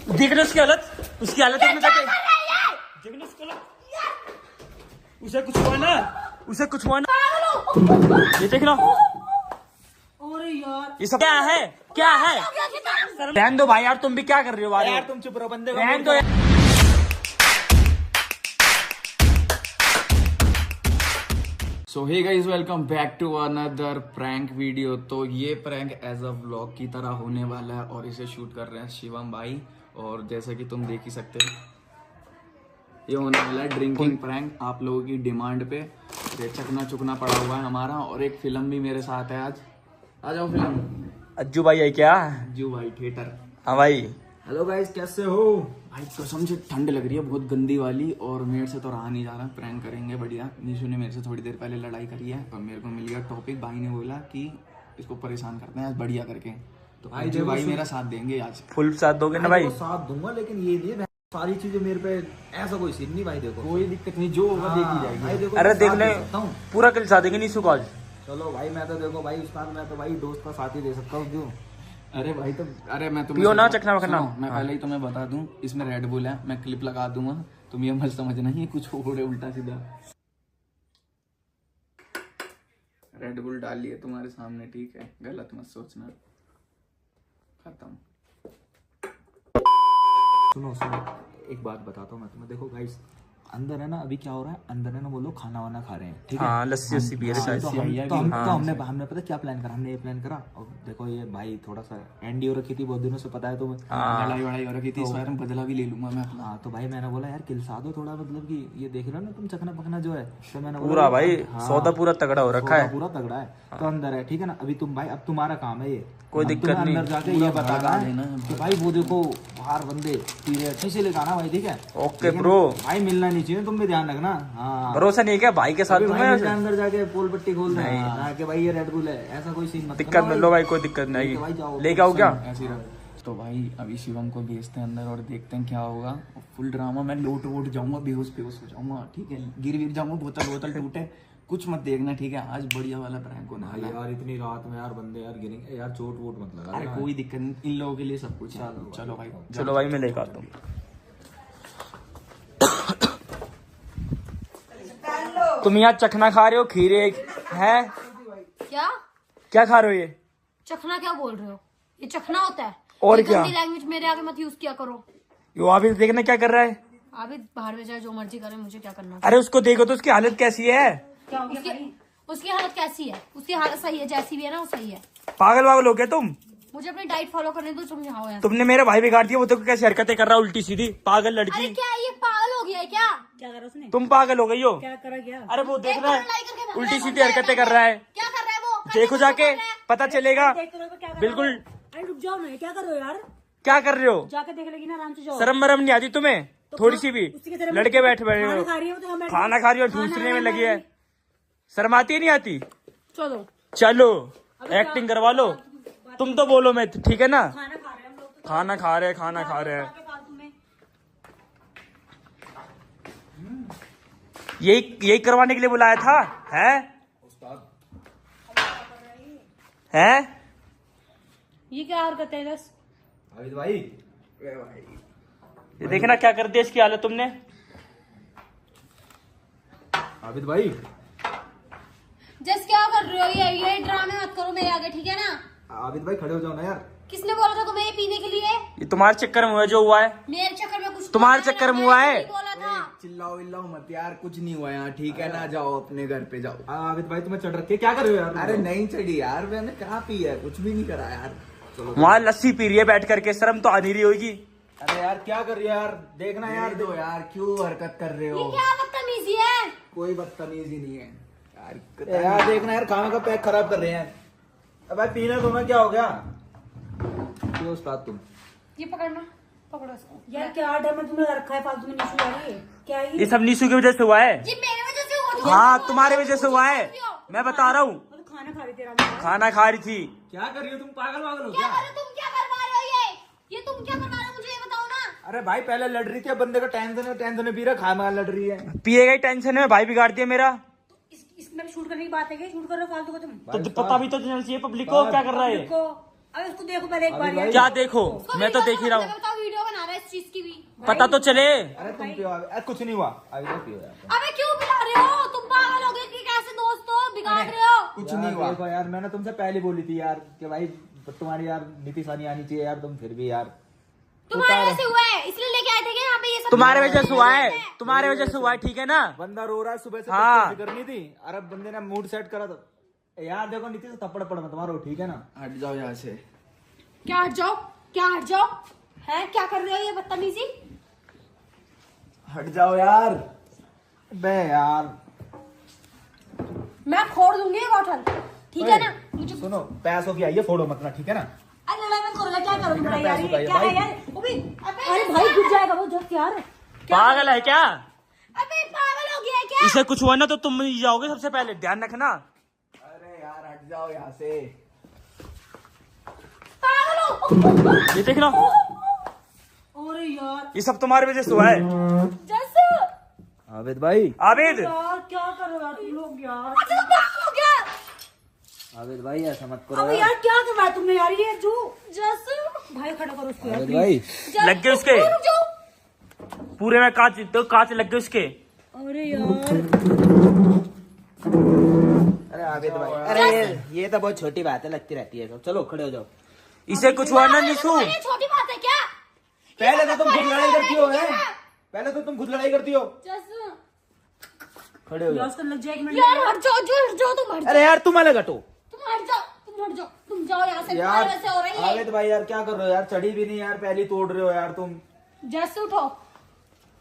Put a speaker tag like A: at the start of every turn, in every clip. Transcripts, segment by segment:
A: देखना उसकी हालत, उसकी हालत देखना जाके, देखना उसकी हालत। उसे कुछ हुआ ना, उसे कुछ हुआ ना, ये देखना।
B: अरे यार
A: ये सब क्या है, क्या है? रहने दो भाई यार, तुम भी क्या कर रहे हो यार?
C: तुम चुप रहो, बंदे
A: रहने दो यार।
C: So hey guys, welcome back to another prank video. तो ये प्रैंक एज अ व्लॉग की तरह होने वाला है और इसे शूट कर रहे हैं शिवम भाई। और जैसा कि तुम देख ही सकते हो, ये होने वाला है ड्रिंकिंग प्रैंक आप लोगों की डिमांड पे। ये चकना चुकना पड़ा हुआ है हमारा, और एक फिल्म भी मेरे साथ है आज। आ जाओ फिल्म।
A: अज्जू भाई है क्या?
C: अज्जू भाई थिएटर।
A: हाँ भाई।
C: हेलो गाइस, कैसे हो? भाई कसम से ठंड लग रही है बहुत गंदी वाली, और मेरे से तो रहा नहीं जा रहा। प्रैंक करेंगे बढ़िया। निशु ने मेरे से थोड़ी देर पहले लड़ाई करी है और मेरे को मिल गया टॉपिक। भाई ने बोला कि इसको परेशान करते हैं आज बढ़िया करके। तो भाई मेरा साथ देंगे आज।
A: फुल साथ दोगे ना भाई?
D: साथ दूंगा, लेकिन ये नहीं है सारी चीजें मेरे पे ऐसा कोई सीन नहीं भाई। देखो
C: कोई दिक्कत नहीं, जो होगा देखी जाएगी।
D: भाई देखो,
A: अरे
D: मैं
A: देख
D: साथ
A: ले,
D: दे सकता हूँ।
A: पूरा कल साथ देंगे निशु को आज।
D: चलो भाई, मैं तो देखो भाई उस्ताद, मैं तो भाई दोस्त का साथ ही दे सकता हूँ। क्यों?
C: अरे भाई तो अरे मैं तुम्हें
A: पियो ना चखना वखना।
C: मैं पहले ही तुम्हें बता दूं, इसमें रेड बुल है। मैं क्लिप लगा दूंगा, तुम ये मत समझना ये कुछ और है उल्टा सीधा। रेड बुल डाल लिए तुम्हारे सामने, ठीक है? गलत मत सोचना। खत्म।
D: सुनो सुनो, एक बात बताता हूँ मैं तुम्हें। देखो गाइस, अंदर है ना, अभी क्या हो रहा है, अंदर है ना वो लोग खाना वाना खा रहे हैं, ठीक है?
A: हाँ, लस्सी उस्सी पी रहे शायद।
D: हमने पता क्या प्लान करा, हमने ये प्लान करा। और देखो ये भाई थोड़ा सा एंडी हो रखी थी बहुत दिनों से, पता है तुम्हें?
C: लड़ाई वड़ाई हो रखी थी, इस बार मैं बदला भी ले लूंगा मैं अपना।
D: हाँ, तो भाई मैंने बोला यार किलसा दो थोड़ा, मतलब कि ये देख रहे हो ना तुम चखना पकना जो है। तो मैंने बोला
A: पूरा भाई
D: हाँ,
A: सौदा पूरा तगड़ा हो रखा है।
D: पूरा तगड़ा है। तो अंदर है, ठीक है ना? अभी तुम भाई, अब तुम्हारा काम है ये,
A: कोई दिक्कत नहीं।
D: अंदर जाके ये बताना है कि भाई वो देखो बाहर बंदे पी रहे, अच्छे से लेकर आना भाई, ठीक है?
A: Okay bro.
D: भाई मिलना नहीं चाहिए, तुम भी ध्यान रखना। हाँ,
A: भरोसा नहीं है क्या भाई के साथ
D: भाई
A: तुम्हें?
D: मिलके अंदर जाके पोल पट्टी खोल रहे हैं कि भाई ये रेड बुल है, ऐसा कोई सीन मत
A: दिक्कत
D: करना
A: लो भाई, कोई दिक्कत नहीं।
D: भाई जाओ,
A: लेके आओ क्या?
C: ऐसी रख। तो भाई अभी शिवम को भेजते हैं अंदर और देखते हैं क्या होगा। Full drama. मैं लोट वोट जाऊंगा, बेहोश बेहोश हो जाऊंगा, ठीक है? गिर गिर जाऊंगा, बोतल बोतल टूटे, कुछ मत देखना, ठीक है? आज बढ़िया वाला प्रैंक होने वाला है।
D: यार इतनी रात में यार बंदे यार गिरेंगे यार, चोट वोट मत लगा।
C: अरे कोई दिक्कत नहीं, इन लोगों के लिए सब कुछ है। चलो भाई,
A: चलो भाई, मैं लेकर आता हूँ। तुम यहाँ चखना खा रहे हो, खीरे है
B: क्या
A: क्या खा रहे हो? ये
B: चखना क्या बोल रहे हो? ये चखना होता है।
A: और
B: ये
A: क्या?
B: गंदी लैंग्वेज मेरे आगे मत यूज किया करो।
A: यो अभी देखना क्या कर रहा है।
B: अभी बाहर में जाए, जो मर्जी करे, मुझे क्या करना?
A: अरे उसको देखो तो उसकी हालत कैसी है।
B: क्या हो गया? उसकी हालत कैसी है? उसकी हालत सही है, जैसी भी है ना वो सही है।
A: पागल वागल हो गया तुम?
B: मुझे अपनी डाइट फॉलो करने दो, समझाओ यार।
A: तुमने मेरा भाई बिगाड़ दिया। वो तो कैसी हरकतें कर रहा है, उल्टी सीधी पागल
B: अरे
A: लड़की।
B: क्या ये पागल हो गया है क्या?
E: क्या करा उसने?
A: तुम पागल हो गई हो।
E: क्या करा क्या?
A: अरे वो देख
B: एक
A: रहा
B: तो
A: है,
B: लड़ाई करके भाग
A: उल्टी
B: रहा है,
A: सीधी हरकतें कर रहा है।
B: क्या कर रहा है वो?
A: देखो जाके पता चलेगा।
E: देखते रहो क्या कर रहा है?
A: बिल्कुल।
E: अरे रुक जाओ ना, क्या कर रहे हो यार?
A: क्या कर रहे हो?
E: जाके देख लेगी ना, आराम से जाओ।
A: शर्म मरम नहीं आती तुम्हें थोड़ी सी भी?
E: उसी की तरह
A: लड़के बैठे बैठे
E: खाना
A: हो,
E: खा रही हो तो हम बैठ-
A: खाना खा रही हो,
E: खाना
A: ठूसने में
E: खा
A: लगी है।
E: रही।
A: शर्म आती नहीं आती?
E: चलो
A: चलो एक्टिंग करवा लो। तुम तो बोलो मैं, ठीक है ना?
E: खाना खा रहे हैं हम लोग तो।
A: खाना खा रहे हैं, खाना खा रहे हैं।
E: आगे फालतू में
A: यही करवाने के लिए बुलाया था है?
E: ये क्या हरकत है बस?
D: आबिद भाई,
A: ये देखना क्या कर दिया इसकी हालत तुमने।
D: आबिद भाई,
B: जस क्या कर रहे हो? ये ड्रामे मत करो मेरे आगे, ठीक है ना?
D: आबिद भाई खड़े हो जाओ ना यार।
B: किसने बोला था तुम्हें ये पीने के लिए?
A: ये तुम्हारे चक्कर में हुआ जो हुआ है।
B: मेरे चक्कर में कुछ
A: तुम्हारे
B: नहीं
A: चक्कर में
B: मैंने
A: हुआ है।
B: नहीं बोला था।
C: चिल्लाओ विल्लाओ मत यार, कुछ नहीं हुआ यहाँ, ठीक है ना? जाओ अपने घर पे जाओ।
D: आबिद भाई तुम्हें चढ़ रखे, क्या कर रहे हो यार?
C: अरे नहीं चढ़ी यार, मैंने कहाँ पी है, कुछ भी नहीं करा यार।
A: वहाँ लस्सी पी रही है बैठ करके, शर्म तो आ नहीं रही होगी।
D: अरे यार क्या कर रही है यार? देखना यार।
C: दो यार, क्यों हरकत कर रहे
B: ये
C: हो?
B: क्या बदतमीजी है?
C: कोई बदतमीजी नहीं है यार।
D: यार देखना यार, खाना का पैक खराब कर रहे हैं। अब भाई पीना तुम्हें क्या हो गया? क्यों उस्ताद तुम?
B: ये पकड़ना, पकड़ो इसको।
E: यार क्या डर में तुमने रखा है फालतू में? निशु यार क्या है
A: ये सब निशु की वजह से हुआ है।
B: ये मेरे वजह से हुआ था।
A: हाँ, तुम्हारी वजह से हुआ है, मैं बता रहा हूँ।
E: तो खाना खा रही थी आराम से।
A: खाना खा रही थी।
D: क्या कर रही हो तुम? पागल वागल हो
B: क्या
D: क्या?
B: कर रहे हो तुम? क्या करवा रहे हो? ये तुम क्या करवा रहे हो? मुझे ये बताओ ना।
D: अरे भाई पहले लड़ रही थी, अब बंदे का टेंशन में पी रहा, खाना लड़ रही है।
A: पिएगा ही टेंशन में, भाई बिगाड़ दिया मेरा।
E: इसमें शूट करने की बात है क्या? शूट कर रहे हो फालतू को तुम?
A: तो पता भी तो चलना चाहिए पब्लिक को क्या कर रहा है।
E: को अब इसको देखो पहले एक बार यार।
A: क्या देखो, मैं तो देख ही रहा हूँ।
B: बताओ वीडियो बना रहा है इस चीज की भी।
A: पता तो चले।
D: अरे तुम पियो अरे कुछ नहीं हुआ अभी तो पियो यार।
B: अबे क्यों पिला रहे हो तुम? पागल हो गए कि कैसे दोस्त हो, बिगाड़ रहे हो।
D: कुछ नहीं हुआ देखो यार, मैंने तुमसे पहले बोली थी यार कि भाई तुम्हारी यार नीतीश आनी आनी चाहिए यार, तुम फिर भी यार
B: तुम्हारे वजह से हुआ है, इसलिए लेके आए थे क्या यहाँ पे ये सब?
A: तुम्हारे वजह से हुआ है, तुम्हारे वजह से हुआ है, ठीक है ना।
D: बंदा रो रहा है सुबह से,
A: हाँ।
D: तब करनी थी। अरे बंदे ने मूड सेट करा तो यार देखो नीतीश थप्पड़ पड़ मत मारो, ठीक है ना।
C: हट जाओ यहाँ से।
B: क्या हट जाओ, क्या हट जाओ है? क्या कर रहे हो ये बदतमीजी?
C: हट जाओ यार।
D: बे यार
B: मैं फोड़ दूंगी ये बॉटल, ठीक है ना? मुझे
D: सुनो, पैसों की आई है, फोड़ो मत ना, ठीक है ना।
E: अरे लड़ाई मत करो, क्या करोगे भाई यार?
D: पैसों का
E: ये
D: ये
E: क्या है
D: भाई।
E: यार? वो भी अरे भाई गिर जाएगा वो जस्ट यार।
A: पागल है क्या?
B: अबे पागल हो गया है क्या?
A: इसे कुछ हुआ ना तो तुम ही जाओगे सबसे पहले, ध्यान रखना।
C: अरे यार हट जाओ यहाँ से।
B: पागल हो।
A: ये देखना,
E: अरे यार
A: ये सब तुम्हारी वजह से हुआ है।
B: जस
D: आबिद भाई,
A: आबिद,
E: यार क्या कर रहे हो यार तुम लोग यार?
B: अच्छा तो पागल हो गया।
D: आबिद भाई ऐसा मत करो
E: अब
D: यार।
E: यार क्या कर रहा है तुमने यार? ये जो
B: जस
E: भाई खड़ा करो उसको यार
D: आबिद
E: please।
D: भाई
A: लग गए उसके
B: रुक जाओ।
A: पूरे में कांच, तो कांच लग गए उसके।
E: अरे यार
D: अरे आबिद भाई, अरे ये तो बहुत छोटी बात है, लगती रहती है सब। चलो खड़े हो जाओ।
A: इसे कुछ हुआ ना निशु।
B: ये छोटी बात है क्या?
D: पहले तो तुम खुद लड़ाई करती हो है, पहले तो तुम खुद लड़ाई करती हो।
B: जस
D: खड़े हो
E: यार
D: जाओ।
E: उसका लग जाएगा मिनट।
B: यार हट जाओ, जो हट जाओ, तुम हट जाओ,
D: अरे यार तुम अलग हटो
B: तुम हट जाओ, तुम हट जाओ, तुम जाओ यहाँ से।
D: यार।
B: तुम्हारे वजह से हो रही है।
D: आबिद भाई यार क्या कर रहे हो यार? चढ़ी भी नहीं यार, पहली तोड़ रहे हो यार तुम।
B: जस उठो।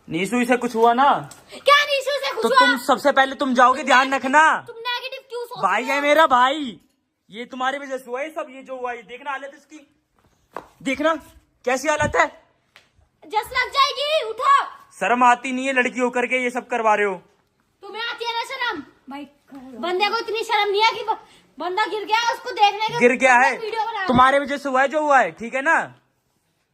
A: निशु इसे कुछ हुआ ना
B: क्या निशु से
A: तो
B: कुछ
A: तुम
B: हुआ?
A: सबसे पहले तुम जाओगे, ध्यान रखना।
B: तुम नेगेटिव क्यों सोच
A: भाई
B: रहे
A: है
B: हो?
A: मेरा भाई, ये तुम्हारी वजह से हुआ है सब। ये जो हुआ है देखना हालत इसकी, देखना कैसी हालत है।
B: जस लग जाएगी, उठो।
A: शर्म आती नहीं है लड़की होकर के ये सब करवा रहे हो।
B: तुम्हें आती है ना शर्म?
E: भाई
B: बंदे को इतनी शर्म नहीं है कि बंदा गिर गया उसको देखने के
A: गिर गया है,
B: वीडियो बना
A: तुम्हारे वजह से हुआ है जो हुआ है, ठीक है ना।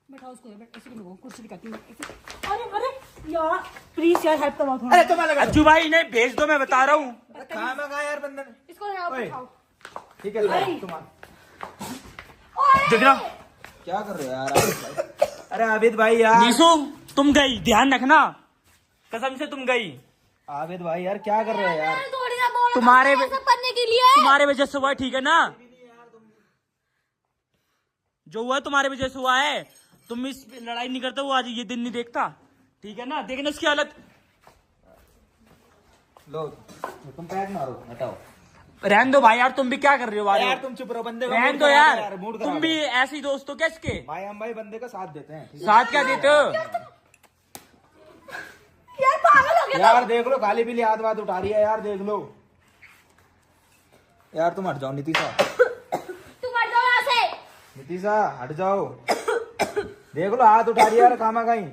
E: बैठाओ उसको, ऐसे को कुर्सी दिखाती हूँ ऐसे। अरे अरे यार प्लीज यार हेल्प करवाओ थोड़ा।
D: अरे तुम अलग हटो।
A: अज्जू भाई इन्हें भेज दो, मैं बता रहा हूँ।
D: कहाँ मंगा यार बंदे ने?
B: इसको उठाओ,
D: ओए।
B: उठाओ।
D: ठीक है लो, तुम्हारा
B: ओए!
A: देखना
D: क्या कर रहे हो यार आबिद भाई? अरे आबिद भाई यार,
A: निशु तुम गई, ध्यान रखना, कसम से तुम गई।
D: आबिद भाई यार क्या कर रहे हो यार?
B: मैंने थोड़ी ना बोला
A: तुम्हारे
B: था सब करने के लिए।
A: तुम्हारे वजह से हुआ है, ठीक है ना। जो हुआ है तुम्हारे वजह से हुआ है। तुम इस पे लड़ाई नहीं करते, वो आज ये दिन नहीं देखता, ठीक है ना। देखना उसकी हालत।
D: लो तुम पैक मारो, हटाओ
A: रहने दो भाई यार, तुम भी क्या कर रहे हो
D: यार। तुम चुप रहो, बंदे का
A: रहने
D: मूड
A: दो
D: खराब है
A: यार,
D: मूड
A: तुम
D: खराब
A: भी
D: है।
A: ऐसे ही दोस्त हो क्या इसके?
D: भाई हम भाई बंदे का साथ देते हैं, ठीक है?
A: साथ क्या देते हो?
B: यार पागल हो गया।
D: यार देख लो खाली पीली हाथ बात उठा रही है यार, देख लो यार। तुम हट जाओ नीतीशा,
B: तुम हट जाओ यहाँ से।
D: नीतीशा हट जाओ। देख लो हाथ उठा रही है यार, खामा कहीं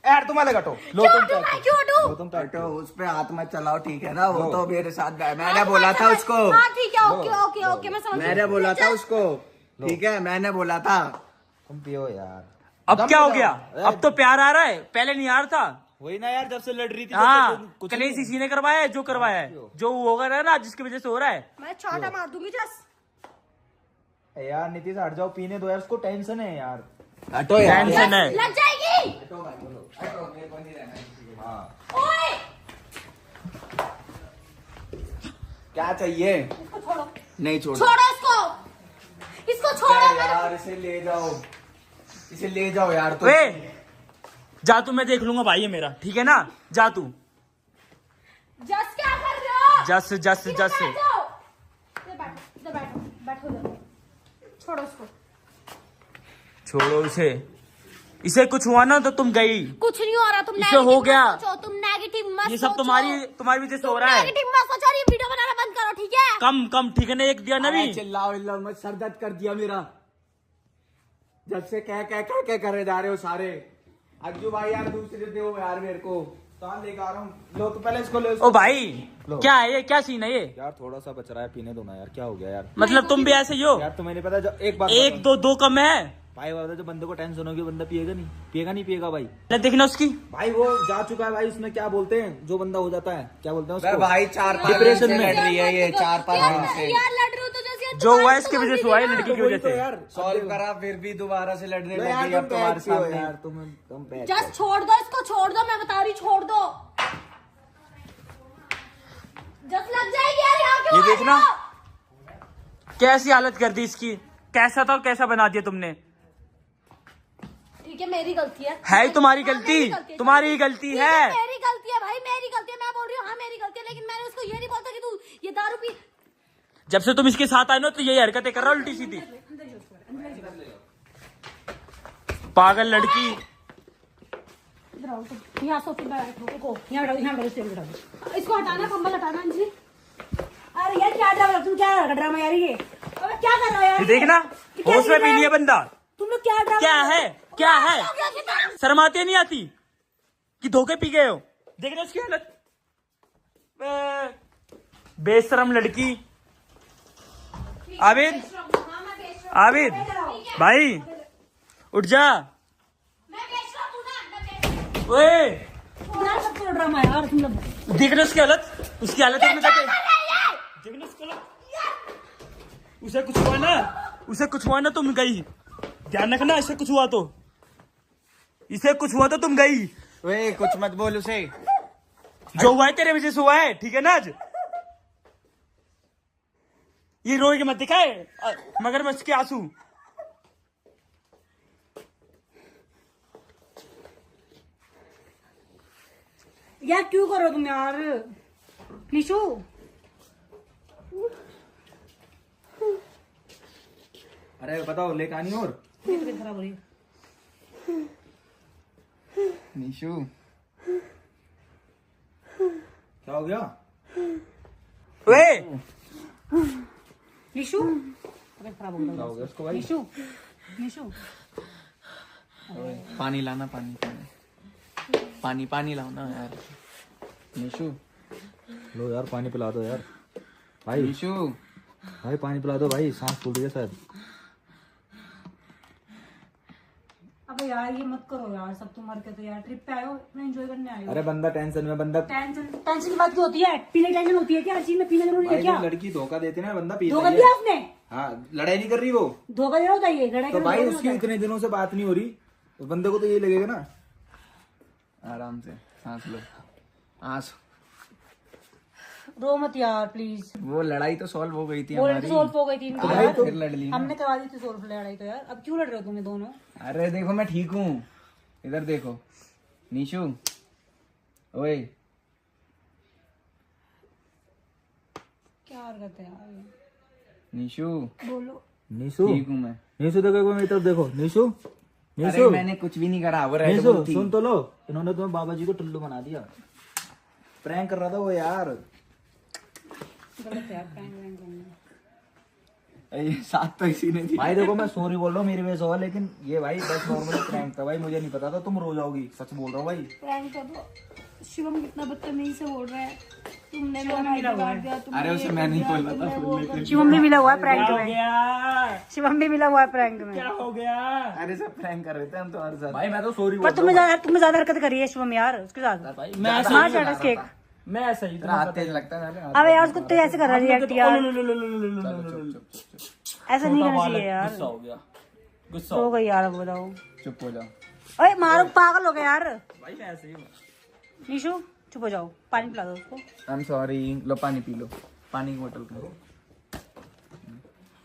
D: यार। तुम अलग हटो। लो
B: क्यों
D: तुम
B: हटूं
D: पैक
B: मैं,
D: करो।
B: क्यों हटूं?
D: लो तुम पैक
C: तो
D: करो।
C: उस पे हाथ मत चलाओ, ठीक है ना। वो
D: लो।
C: तो मेरे साथ मैंने बोला था उसको,
B: हाँ ठीक है, ओके ओके ओके, मैं समझ
C: मैंने बोला था उसको, ठीक है मैंने बोला था।
D: तुम पियो यार।
A: अब
D: दम
A: क्या हो
D: लगाओ।
A: गया?
D: यार,
A: अब तो प्यार आ रहा है, पहले नहीं आ रहा था।
D: वही ना यार, जब से लड़ रही थी
A: हाँ,
D: कुछ
A: कलेश
D: नहीं।
A: इसी ने करवाया है, जो करवाया है, जो होगा रहा है ना, जिसकी वजह से हो रहा है।
B: मैं चाटा मार दूंगी जस।
D: यार नीतीशा हट जाओ, पीने दो यार, उसको टेंशन है यार।
C: हटो यार।
A: टेंशन है।
B: लग जाएगी।
D: हाँ
B: ओए
C: क्या चाहिए?
B: इसको छोड़ो,
C: नहीं छोड़
B: छोड़ो इसको छोड़ो।
C: यार, इसे ले जाओ, इसे ले जाओ यार। तो
A: वे जा तू, मैं देख लूंगा भाई है मेरा, ठीक है ना। जा तू,
B: जस क्या कर रहे हो?
A: जस जस
B: इधर
A: जस।
B: बैठो। इधर बैठो, बैठो इधर। छोड़ो इसको।
A: छोड़ो इसे, इसे कुछ हुआ ना तो तुम गई।
B: कुछ नहीं हो रहा, तुम
A: इसे
B: नेगेटिव
A: हो गया।
B: मत सोचो, तुम नेगेटिव मत
A: ये सब
B: सोचो।
A: तुम्हारी वजह से हो रहा है।
B: नेगेटिव मत सोचो और ये वीडियो बनाना बंद करो, ठीक है?
A: कम कम, ठीक है ना। एक दिया ना भी।
C: चिल्लाओ इल्लाओ मत, सर दर्द कर दिया मेरा। जब से कह करे जा रहे हो सारे। अज्जू भाई यार दूसरे दो यार मेरे को।
D: तो लेकर आ रहा हूँ। लो तो पहले इसको लो।
A: ओ भाई
D: लो।
A: क्या है ये, क्या सीन है ये?
D: यार थोड़ा सा बच रहा है, पीने दो ना यार। क्या हो गया यार?
A: मतलब तुम भी ऐसे ही हो?
D: यार तुम्हें नहीं पता, जब एक बार
A: एक दो कम है
D: भाई बता, जो बंदे को टेंशन होगी बंदा पिएगा नहीं पिएगा भाई।
A: देखना उसकी।
D: भाई वो जा चुका है भाई, उसमें क्या बोलते हैं, जो बंदा हो जाता है क्या बोलते हैं उसको?
C: भाई 4-5
D: डिप्रेशन
C: दिन से
D: में।
C: लड़ रही है ये, 4-5 दिन से।
B: यार लड़ रहे हो तो जैसे
A: जो हुआ है इसकी वजह से हुआ है, लड़की की वजह से।
C: सॉल्व करा फिर भी दोबारा से लड़ने
D: लो
C: लग
D: यार
C: गई
D: तुम
C: अब तुम्हारे
D: बैठ क्यों
C: सामने।
D: यार तुम बैठ
B: जस्ट छोड़ दो इसको, छोड़ दो, मैं बता रही, छोड़ दो। जस्ट लग जाएगी यार, यहाँ क्यों
A: ये
B: आ रही
A: देखना।
B: हो?
A: कैसी हालत कर दी इसकी, कैसा था कैसा बना दिया तुमने।
B: ठीक है, मेरी गलती है।
A: है ही तुम्हारी
B: हाँ,
A: गलती,
B: मेरी गलती है।
A: तुम्हारी ही गलती
B: ठीक
A: है।
B: मेरी गलती है भाई, मेरी गलती है, मैं बोल रही हूँ हाँ मेरी गलती है, लेकिन मैंने उसको ये नहीं बोलता कि तू ये दारू पी।
A: जब से तुम इसके साथ आए ना तो यही हरकतें कर रहा उल्टी सीधी। पागल लड़की।
E: इधर आओ तुम, यहाँ सोफे पे बैठो, रुको, यहाँ बैठो, यहाँ बैठो, स्टेज पे बैठो। इसको हटाना, कंबल हटाना अंजलि। अरे यार क्या ड्रामा, तुम क्या ड्रामा यार ये? अबे क्या कर रहे हो यार?
A: ये देखना, होश में भी नहीं है बंदा।
E: तुम लोग क्या ड्रामा?
A: क्या है, क्या है, शर्म आती है नहीं आती कि धोखे पी गए हो। देखना उसकी हालत, बेशरम लड़की। आबिद, आबिद भाई उठ जा। ओए
E: यार सब तो ड्रामा यार तुम लोग।
A: देखना उसकी हालत, उसकी हालत देखना चाहते। देखना उसकी हालत, उसे कुछ हुआ ना, उसे कुछ हुआ ना तुम गई। ध्यान रखना, इसे कुछ हुआ तो, इसे कुछ हुआ तो तुम गई।
C: वे कुछ मत बोल उसे।
A: जो हुआ है तेरे वजह से हुआ है, ठीक है ना। आज ये रोए के मत दिखाए मगरमच्छ के आंसू।
E: यार क्यों करो तुम यार? निशु
D: अरे बताओ ले कहानी और
E: तबीयत खराब हो रही है।
C: निशु
D: क्या हो गया?
A: वे
E: निशु तबीयत खराब हो
D: क्या हो
E: गई।
D: गया उसको भाई?
E: निशु निशु
C: पानी लाना, पानी पानी पानी लाओ ना यार। निशु
D: लो यार पानी पिला दो यार भाई,
C: निशु
D: भाई पानी पिला दो भाई, सांस फूल रही है शायद।
E: अबे यार ये मत करो यार, सब तुम मर के तो यार ट्रिप पे आए हो, अपना एंजॉय करने आए हो।
D: अरे बंदा टेंशन में, बंदा
E: टेंशन टेंशन की बात क्यों होती है? पीने टेंशन होती है क्या? हर चीज में पीना जरूरी है
D: भाई
E: क्या?
D: जो लड़की धोखा देती है ना, बंदा पीता
E: धोखा
D: ही
E: दिया
D: है।
E: आपने?
D: हाँ लड़ाई नहीं कर रही वो
E: धोखा देना होता है ये, लड़ाई
D: तो
E: करना
D: भाई
E: थोड़ी
D: उसकी
E: होता है।
D: इतने दिनों से बात नहीं हो रही, तो बंदे को तो ये लगेगा ना।
C: आराम से सांस लो, आंस।
E: रो मत यार प्लीज।
C: वो लड़ाई तो सॉल्व हो गई थी
E: बोल
C: हमारी।
E: सोल्व हो गई थी इनकी
C: आज
E: यार।
C: फिर लड़ ली ना।
E: हमने करवा दी थी सोल्व लड़ाई तो यार, अब क्यों लड़ रहे हो तुम ये दोनों?
C: अरे देखो मैं ठीक हूँ, इधर देखो। निशु ओए
E: क्या हरकत है यार?
C: निशु
E: बोलो।
D: निशु,
C: ठीक हूँ मैं।
D: निशु देखो मेरी तरफ देखो। निशु,
C: अरे
D: निशु,
C: मैंने कुछ भी नहीं करा, वो रेड
D: निशु
C: बुल थी।
D: सुन तो लो, इन्होंने तुम्हें बाबा जी को टुल्लू बना दिया। प्रैंक कर रहा था वो यार।
E: गलत है यार प्रैंक वैंक करना।
C: ये साथ तो इसी ने दिया।
D: भाई देखो मैं सॉरी बोल रहा हूँ, मेरी वजह से हुआ, लेकिन ये भाई बस नॉर्मली प्रैंक था भाई, मुझे नहीं पता था तुम रो जाओगी, सच बोल रहा हूँ भाई।
B: प्रैंक कर दो। शिवम कितना बदतमीजी से बोल रहा है, तुमने
E: शिवम ने मिला हुआ है।
B: दिया, तुमने
C: अरे उसे मैं नहीं बोला था बोलने के लिए।
E: शिवम भी मिला हुआ है प्रैंक
A: क्या हो
E: में।
A: गया,
E: शिवम भी मिला हुआ है प्रैंक में।
A: क्या हो गया।
C: अरे सब प्रैंक कर रहे थे हम तुम्हारे साथ।
D: भाई मैं तो सॉरी
E: पर तुमने ज्यादा हरकत करी है शिवम यार उसके साथ।
A: भाई मैं
E: मार स्टेटस केक।
A: मैं ऐसा ही
C: तेरा हाथ तेज लगता है ना।
E: अबे यार उसको तो ऐसे कर रहा है रिएक्ट यार,
C: चुप
E: ऐसा नहीं करना चाहिए यार।
A: गुस्सा हो गया, गुस्सा
E: हो गई यार, अब बताओ।
C: चुप हो जाओ।
E: अरे मारो, पागल हो गया यार।
A: भाई मैं ऐसे ही हूँ।
E: निशु चुप हो जाओ, पानी पिला दो उसको।
C: I am sorry. लो पानी पी लो, पानी की बोतल करो।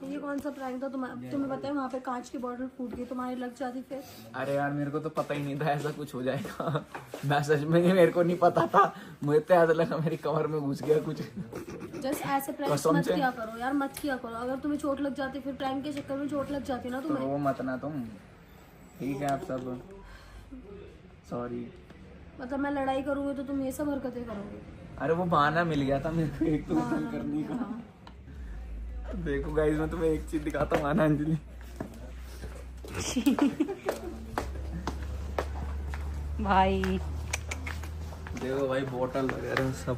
B: ये कौन सा प्रैंक था? तुम्हें पता है वहाँ पे कांच की बोतल फूट गई, तुम्हारी लग जाती फिर।
C: अरे यार मेरे को तो पता ही नहीं था ऐसा कुछ हो जाएगा। मैं सच में मेरे को नहीं पता था, मुझे तो ऐसा लगा मेरी कमर में घुस गया कुछ।
B: जस्ट ऐसे प्रैंक
C: कसम
B: मत
C: से।
B: किया करो यार, मत किया करो। अगर तुम्हें चोट लग जाती फिर प्रैंक के चक्कर में चोट लग जाती ना
C: तो
B: तुम्हें।
C: वो मत ना तुम, ठीक है आप सब। सॉरी।
B: मतलब मैं लड़ाई करूंगी तो तुम ये सब हरकतें करोगे।
C: अरे वो बहाना मिल गया था मेरे को एक तो कल करने का। देखो गाइस मैं तुम्हें एक चीज दिखाता हूँ, आना अंजलि।
E: भाई
C: देखो भाई बोतल वगैरह सब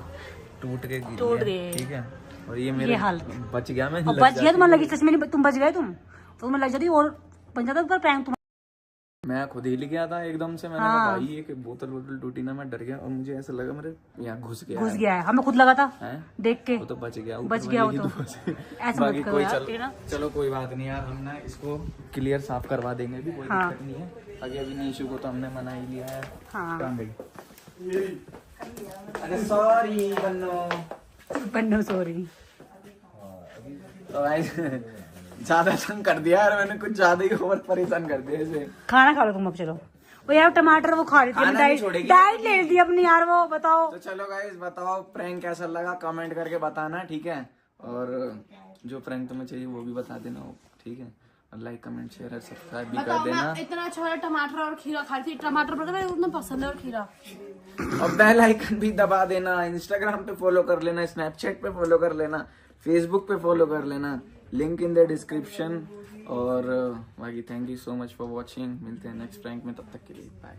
C: टूट के गिर
E: टूट
C: गया,
E: गए।
C: ठीक है। और ये मेरे
E: हाल।
C: बच गया, मैं
E: और बच गया, तुम्हारे लगी सच में नहीं, तुम बच गए, तुम तो तुम्हें लग जाती और बन जाता पर प्रैंक।
C: मैं खुद ही ले गया था एकदम से। मैंने कहा भाई ये बोतल वोतल टूटी ना, मैं डर गया और मुझे ऐसा लगा मेरे यहाँ घुस गया
E: है। हमें खुद लगा था
C: है?
E: देख के।
C: वो तो बच गया
E: वो तो ऐसे
C: बाकी
E: मत करो
C: कोई
E: यार,
C: चलो कोई बात नहीं यार, हम ना इसको क्लियर साफ करवा देंगे भी, कोई दिक्कत नहीं है। आगे अभी नीशु को तो हमने मना ही लिया है। कहाँ गई? अरे सॉरी
E: बन्नो सॉरी।
C: तो भाई ज्यादा तंग कर दिया यार मैंने, कुछ ज्यादा ही ओवर परेशान कर दिया इसे।
E: खाना खा लो तुम अब, चलो। वो यार टमाटर वो खा रही थी, डाइट ले ली अपनी यार, वो बताओ।
C: तो चलो गाइस बताओ प्रैंक कैसा लगा, कमेंट करके बताना, ठीक है। और जो प्रैंक तुम्हें चाहिए वो भी बता देना, ठीक है। और लाइक कमेंट शेयर और सब्सक्राइब भी कर देना।
B: इतना अच्छा वाला टमाटर और खीरा खा रही थी, टमाटर पता है उतना पसंद है और खीरा।
C: और बेल आइकन भी दबा देना, इंस्टाग्राम पे फॉलो कर लेना, स्नैपचैट पे फॉलो कर लेना, फेसबुक पे फॉलो कर लेना, लिंक इन द डिस्क्रिप्शन। और बाकी thank you so much for watching. मिलते हैं नेक्स्ट प्रैंक में, तब तक के लिए बाय।